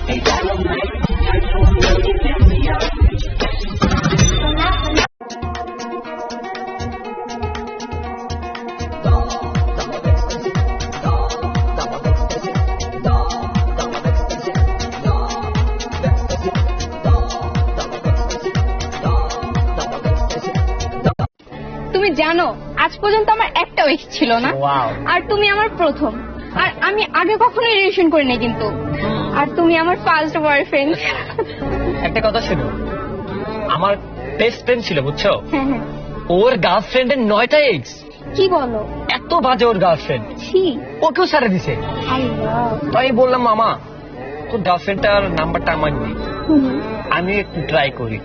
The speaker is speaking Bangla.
তুমি জানো আজ পর্যন্ত আমার একটাও এক্স ছিল না, আর তুমি আমার প্রথম। আর আমি আগে কখনো রিলেশন করি নাই কিন্তু, আর তুমি আমার ফার্স্ট বয়ফ্রেন্ড। একটা কথা ছিল, আমার বেস্ট ফ্রেন্ড ছিল বুঝছো, হ্যাঁ হ্যাঁ। ওর গার্লফ্রেন্ডের 9টা এক্স। কি বলো? এত বাজে ওর গার্লফ্রেন্ড, ছি। ওকেও ছাড়া দিছে। তাই বললাম মামা তোর গার্লফ্রেন্ডটার নাম্বারটা আমার নেই, আমি একটু ট্রাই করি।